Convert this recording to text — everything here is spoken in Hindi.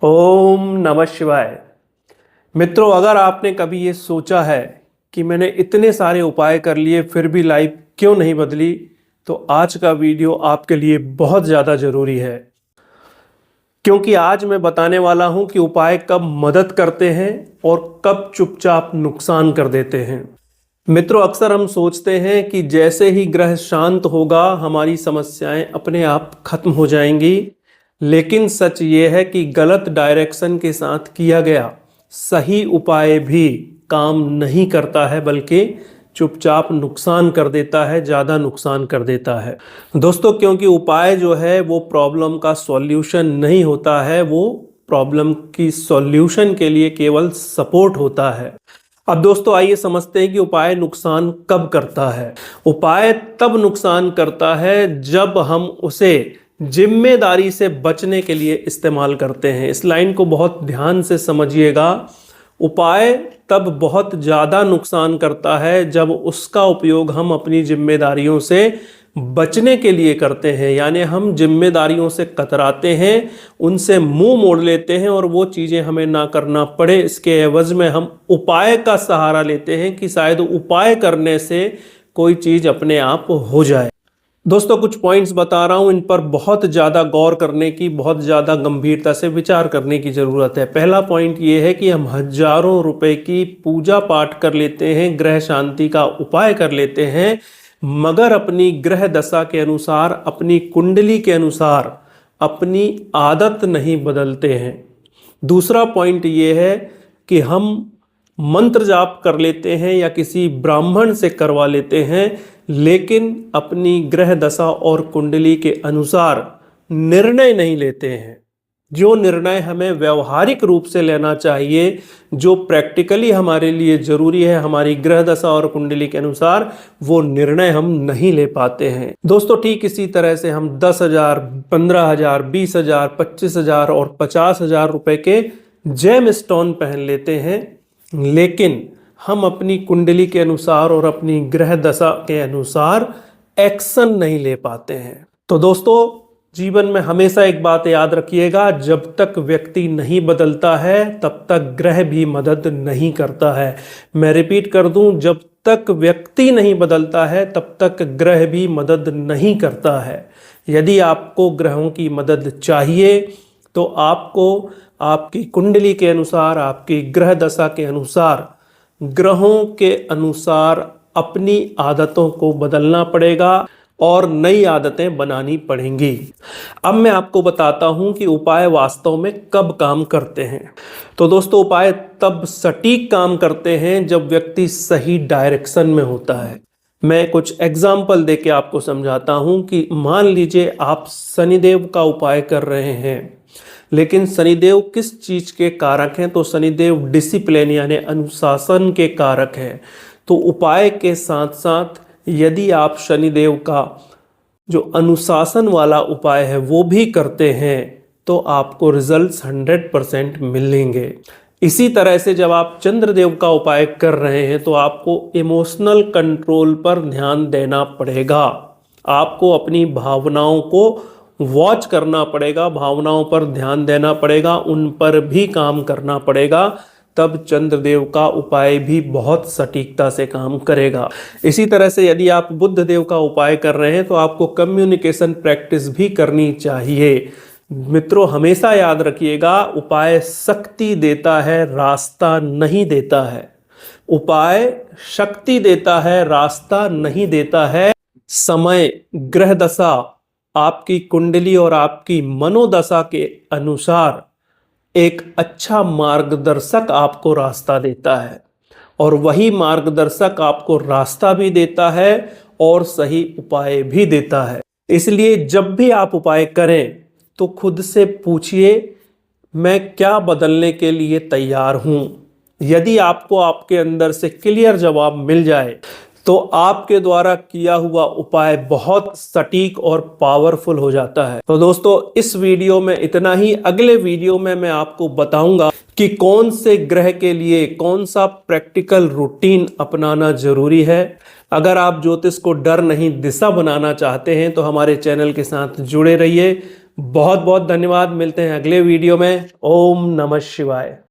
ओम नमः शिवाय। मित्रों, अगर आपने कभी ये सोचा है कि मैंने इतने सारे उपाय कर लिए फिर भी लाइफ क्यों नहीं बदली, तो आज का वीडियो आपके लिए बहुत ज़्यादा ज़रूरी है, क्योंकि आज मैं बताने वाला हूं कि उपाय कब मदद करते हैं और कब चुपचाप नुकसान कर देते हैं। मित्रों, अक्सर हम सोचते हैं कि जैसे ही ग्रह शांत होगा हमारी समस्याएं अपने आप खत्म हो जाएंगी, लेकिन सच ये है कि गलत डायरेक्शन के साथ किया गया सही उपाय भी काम नहीं करता है, बल्कि चुपचाप नुकसान कर देता है, ज़्यादा नुकसान कर देता है। दोस्तों, क्योंकि उपाय जो है वो प्रॉब्लम का सॉल्यूशन नहीं होता है, वो प्रॉब्लम की सॉल्यूशन के लिए केवल सपोर्ट होता है। अब दोस्तों, आइए समझते हैं कि उपाय नुकसान कब करता है। उपाय तब नुकसान करता है जब हम उसे जिम्मेदारी से बचने के लिए इस्तेमाल करते हैं। इस लाइन को बहुत ध्यान से समझिएगा। उपाय तब बहुत ज़्यादा नुकसान करता है जब उसका उपयोग हम अपनी जिम्मेदारियों से बचने के लिए करते हैं, यानी हम जिम्मेदारियों से कतराते हैं, उनसे मुंह मोड़ लेते हैं और वो चीज़ें हमें ना करना पड़े। इसके एवज में हम उपाय का सहारा लेते हैं कि शायद उपाय करने से कोई चीज़ अपने आप हो जाए। दोस्तों, कुछ पॉइंट्स बता रहा हूं, इन पर बहुत ज़्यादा गौर करने की, बहुत ज़्यादा गंभीरता से विचार करने की ज़रूरत है। पहला पॉइंट ये है कि हम हजारों रुपए की पूजा पाठ कर लेते हैं, ग्रह शांति का उपाय कर लेते हैं, मगर अपनी ग्रह दशा के अनुसार, अपनी कुंडली के अनुसार अपनी आदत नहीं बदलते हैं। दूसरा पॉइंट ये है कि हम मंत्र जाप कर लेते हैं या किसी ब्राह्मण से करवा लेते हैं, लेकिन अपनी ग्रह दशा और कुंडली के अनुसार निर्णय नहीं लेते हैं। जो निर्णय हमें व्यवहारिक रूप से लेना चाहिए, जो प्रैक्टिकली हमारे लिए जरूरी है हमारी ग्रह दशा और कुंडली के अनुसार, वो निर्णय हम नहीं ले पाते हैं। दोस्तों, ठीक इसी तरह से हम 10,000, 15,000, 20,000, 25,000 और 50,000 रुपए के जेम स्टोन पहन लेते हैं, लेकिन हम अपनी कुंडली के अनुसार और अपनी ग्रह दशा के अनुसार एक्शन नहीं ले पाते हैं। तो दोस्तों, जीवन में हमेशा एक बात याद रखिएगा, जब तक व्यक्ति नहीं बदलता है तब तक ग्रह भी मदद नहीं करता है। मैं रिपीट कर दूं, जब तक व्यक्ति नहीं बदलता है तब तक ग्रह भी मदद नहीं करता है। यदि आपको ग्रहों की मदद चाहिए तो आपको आपकी कुंडली के अनुसार, आपकी ग्रह दशा के अनुसार, ग्रहों के अनुसार अपनी आदतों को बदलना पड़ेगा और नई आदतें बनानी पड़ेंगी। अब मैं आपको बताता हूं कि उपाय वास्तव में कब काम करते हैं। तो दोस्तों, उपाय तब सटीक काम करते हैं जब व्यक्ति सही डायरेक्शन में होता है। मैं कुछ एग्जाम्पल देके आपको समझाता हूं कि मान लीजिए आप शनिदेव का उपाय कर रहे हैं, लेकिन शनिदेव किस चीज के कारक हैं? तो शनिदेव डिसिप्लिन यानी अनुशासन के कारक हैं। तो उपाय के साथ साथ यदि आप शनिदेव का जो अनुशासन वाला उपाय है वो भी करते हैं तो आपको रिजल्ट्स 100% मिलेंगे। इसी तरह से जब आप चंद्रदेव का उपाय कर रहे हैं तो आपको इमोशनल कंट्रोल पर ध्यान देना पड़ेगा। आपको अपनी भावनाओं को वॉच करना पड़ेगा, भावनाओं पर ध्यान देना पड़ेगा, उन पर भी काम करना पड़ेगा, तब चंद्रदेव का उपाय भी बहुत सटीकता से काम करेगा। इसी तरह से यदि आप बुध देव का उपाय कर रहे हैं तो आपको कम्युनिकेशन प्रैक्टिस भी करनी चाहिए। मित्रों, हमेशा याद रखिएगा, उपाय शक्ति देता है, रास्ता नहीं देता है। उपाय शक्ति देता है, रास्ता नहीं देता है। समय, ग्रह दशा, आपकी कुंडली और आपकी मनोदशा के अनुसार एक अच्छा मार्गदर्शक आपको रास्ता देता है, और वही मार्गदर्शक आपको रास्ता भी देता है और सही उपाय भी देता है। इसलिए जब भी आप उपाय करें तो खुद से पूछिए, मैं क्या बदलने के लिए तैयार हूं। यदि आपको आपके अंदर से क्लियर जवाब मिल जाए तो आपके द्वारा किया हुआ उपाय बहुत सटीक और पावरफुल हो जाता है। तो दोस्तों, इस वीडियो में इतना ही। अगले वीडियो में मैं आपको बताऊंगा कि कौन से ग्रह के लिए कौन सा प्रैक्टिकल रूटीन अपनाना जरूरी है। अगर आप ज्योतिष को डर नहीं दिशा बनाना चाहते हैं तो हमारे चैनल के साथ जुड़े रहिए। बहुत बहुत धन्यवाद। मिलते हैं अगले वीडियो में। ओम नमः शिवाय।